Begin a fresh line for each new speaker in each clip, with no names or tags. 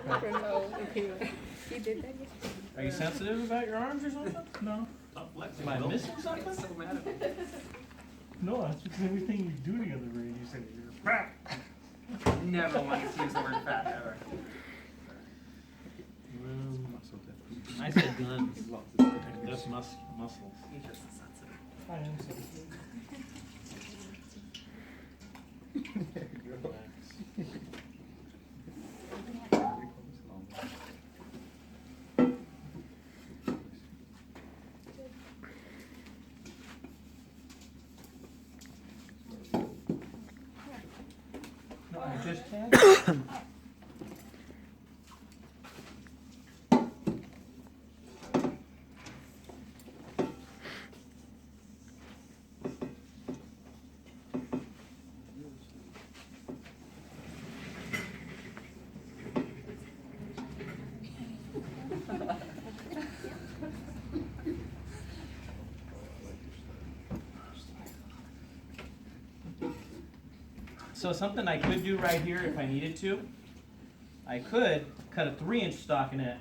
I don't know if he did that yesterday.
Are you sensitive about your arms or something?
No.
Am I missing something?
So mad at me.
No, that's because everything you do the other way, you say you're fat.
Never once used the word fat ever.
I said guns. That's muscles.
He's just insensitive.
I am sensitive.
No, I just had. So something I could do right here if I needed to, I could cut a 3-inch stockinette,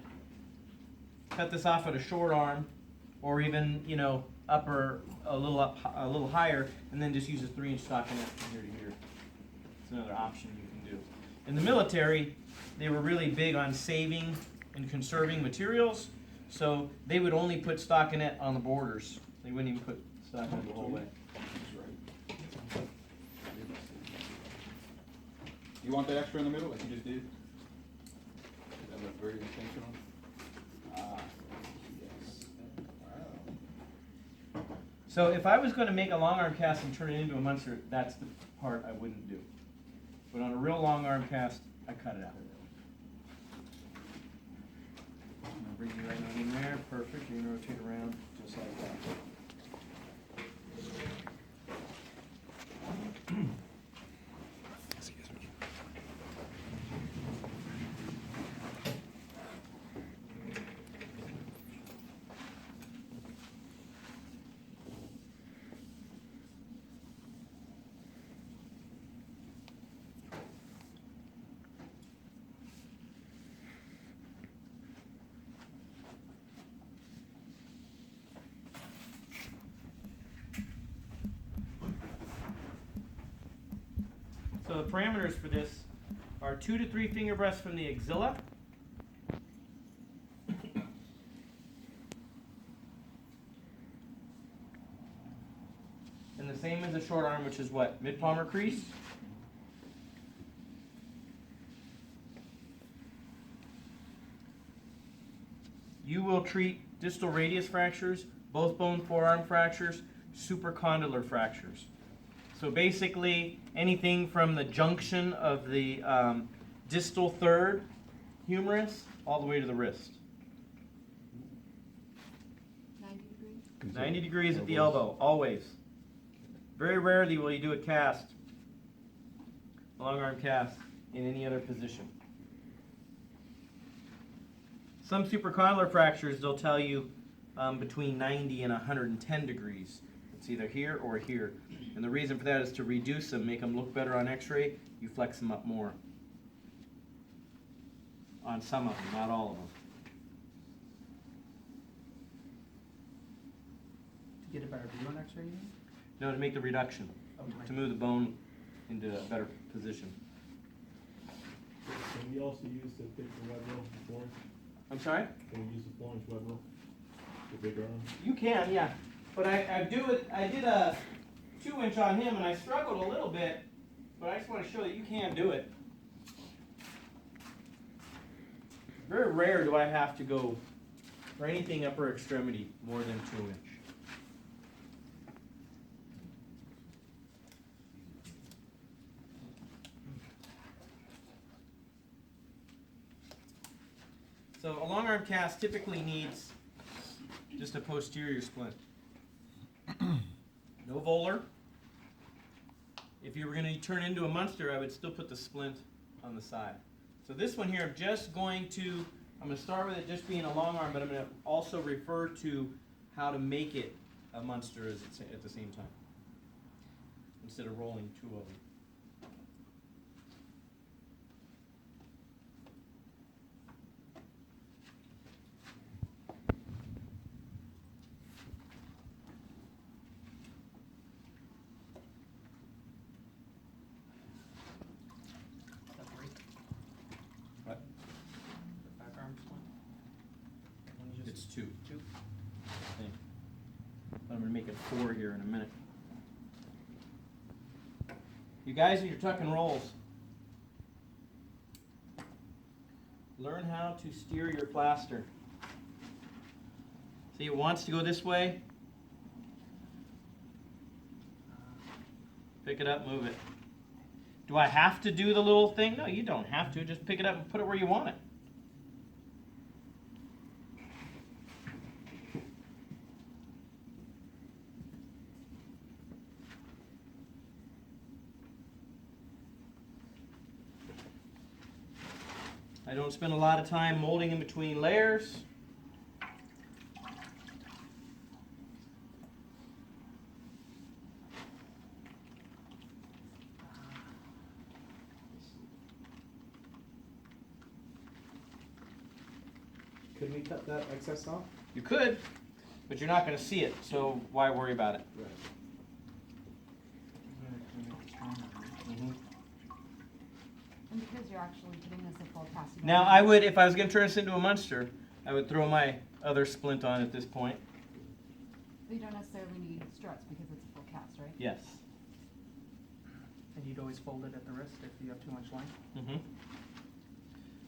cut this off at a short arm, or even, you know, a little higher, and then just use a 3-inch stockinette from here to here. It's another option you can do. In the military, they were really big on saving and conserving materials, so they would only put stockinette on the borders. They wouldn't even put stockinette the whole way.
You want that extra in the middle, like you just did? That was very intentional. Yes. Wow.
So if I was going to make a long arm cast and turn it into a Munster, that's the part I wouldn't do. But on a real long arm cast, I cut it out. I'm going to bring you right on in there. Perfect. You're going to rotate around just like that. So the parameters for this are 2 to 3 finger breaths from the axilla. And the same as a short arm, which is what? Mid-palmar crease. You will treat distal radius fractures, both bone forearm fractures, supracondylar fractures. So basically, anything from the junction of the distal third humerus all the way to the wrist.
90 degrees?
90 degrees at the elbow, always. Very rarely will you do a cast, a long arm cast, in any other position. Some supracondylar fractures, they'll tell you between 90 and 110 degrees. It's either here or here. And the reason for that is to reduce them, make them look better on x-ray, you flex them up more. On some of them, not all of them.
To get a better view on X-ray, you mean?
No, to make the reduction, to move the bone into a better position.
Can we also use the thicker web roll, the 4-inch?
I'm sorry?
Can we use the 4-inch web roll? The bigger arm?
You can, yeah. But I did a 2-inch on him and I struggled a little bit, but I just want to show that you can do it. Very rare do I have to go for anything upper extremity more than 2-inch. So a long arm cast typically needs just a posterior splint. No volar. If you were going to turn into a Munster, I would still put the splint on the side. So this one here, I'm just going to, I'm going to start with it just being a long arm, but I'm going to also refer to how to make it a Munster at the same time, instead of rolling 2 of them. 2.
2.
Okay. I'm gonna make it 4 here in a minute. You guys in your tuck and rolls, learn how to steer your plaster. See, it wants to go this way. Pick it up, move it. Do I have to do the little thing? No, you don't have to. Just pick it up and put it where you want it. I don't spend a lot of time molding in between layers.
Could we cut that excess off?
You could, but you're not going to see it, so why worry about it?
Right.
Mm-hmm.
And because you're actually putting this at full cast.
Now, I would, if I was going to turn this into a monster, I would throw my other splint on at this point.
You don't necessarily need struts because it's a full cast, right?
Yes.
And you'd always fold it at the wrist if you have too much length.
Mm-hmm.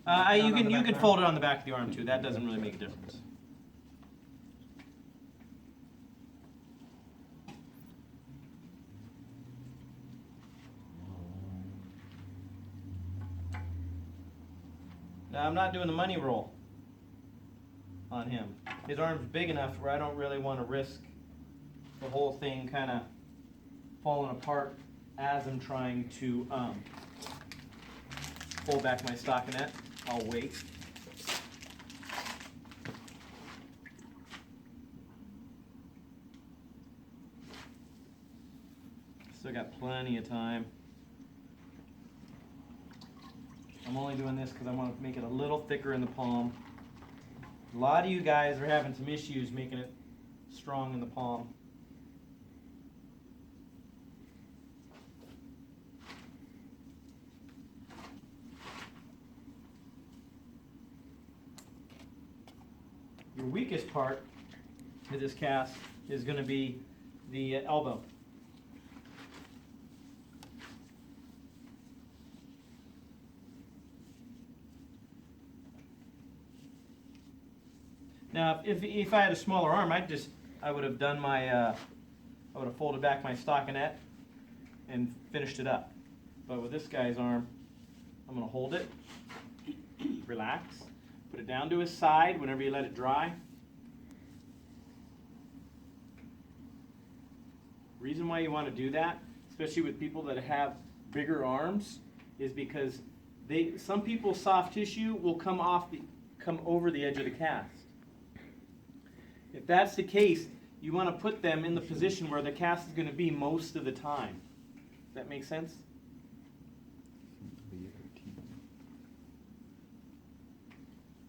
Not
You
on the
can
back arm.
fold it on the back of the arm too. That doesn't really make a difference. Now I'm not doing the money roll on him. His arm's big enough where I don't really want to risk the whole thing kind of falling apart as I'm trying to pull back my stockinette. I'll wait. Still got plenty of time. I'm only doing this because I want to make it a little thicker in the palm. A lot of you guys are having some issues making it strong in the palm. Your weakest part of this cast is going to be the elbow. Now, if I had a smaller arm, I would have done my, I would have folded back my stockinette and finished it up. But with this guy's arm, I'm going to hold it, relax, put it down to his side whenever you let it dry. Reason why you want to do that, especially with people that have bigger arms, is because some people's soft tissue will come over the edge of the cast. If that's the case, you want to put them in the position where the cast is going to be most of the time. Does that make sense?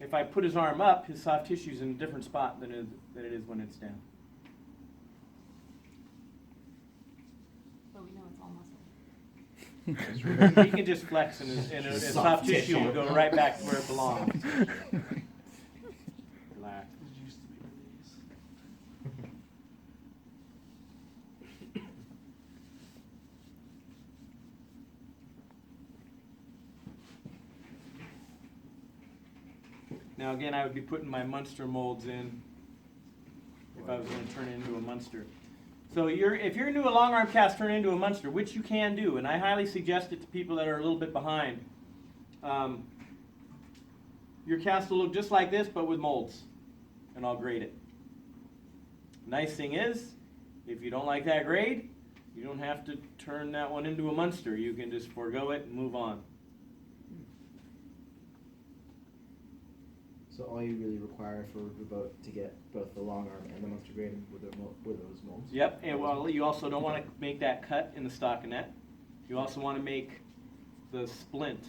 If I put his arm up, his soft tissue is in a different spot than it is when it's down.
But we know it's all muscle.
He can just flex and his soft tissue will go right back to where it belongs. Relax.
It used to be with these.
Now again, I would be putting my Munster molds in if I was going to turn it into a Munster. So if you're into a long arm cast, turn it into a Munster, which you can do, and I highly suggest it to people that are a little bit behind. Your cast will look just like this, but with molds, and I'll grade it. Nice thing is, if you don't like that grade, you don't have to turn that one into a Munster. You can just forego it and move on.
So all you really require to get both the long arm and the monster grade with those molds.
Yep, and well, you also don't want to make that cut in the stockinette. You also want to make the splint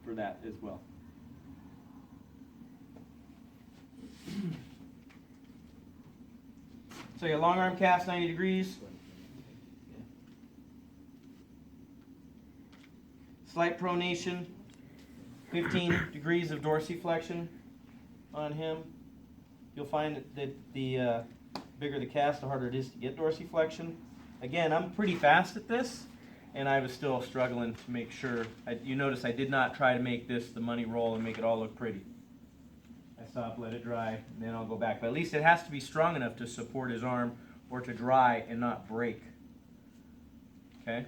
for that as well. So your long arm cast 90 degrees. Slight pronation, 15 degrees of dorsiflexion on him. you'll find that the bigger the cast, the harder it is to get dorsiflexion. Again, I'm pretty fast at this, and I was still struggling to make sure. You notice I did not try to make this the money roll and make it all look pretty. I stop, let it dry, and then I'll go back. But at least it has to be strong enough to support his arm or to dry and not break. Okay?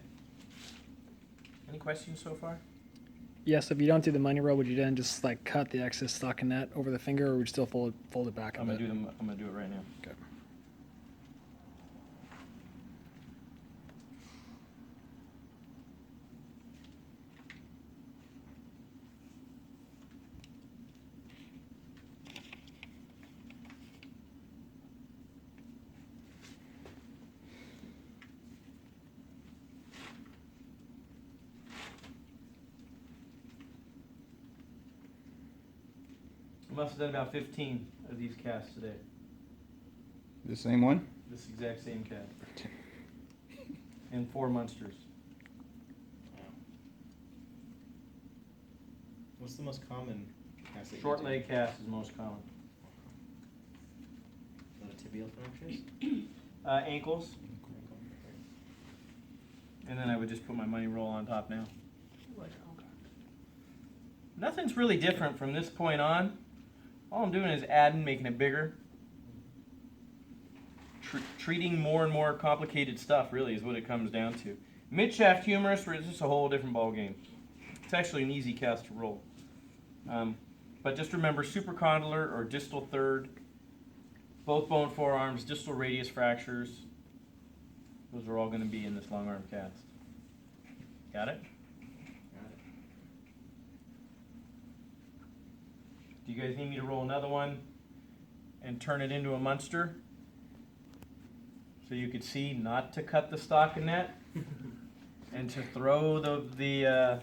Any questions so far?
Yes, if you don't do the money roll, would you then just like cut the excess stockinette over the finger, or would you still fold it back a
I'm
bit?
gonna do it right now.
Okay.
I must have done about 15 of these casts today.
The same one?
This exact same cast. And 4 Munsters.
What's the most common cast that you
Short
do?
leg cast is most common.
Not a tibial fractures?
Ankles, and then I would just put my money roll on top now. Nothing's really different from this point on. All I'm doing is adding, making it bigger. Treating more and more complicated stuff really is what it comes down to. Mid-shaft humerus is just a whole different ball game. It's actually an easy cast to roll. But just remember supracondylar or distal third, both bone forearms, distal radius fractures. Those are all going to be in this long arm cast. Got it?
Got it.
Do you guys need me to roll another one and turn it into a Munster? So you could see not to cut the stockinette and to throw the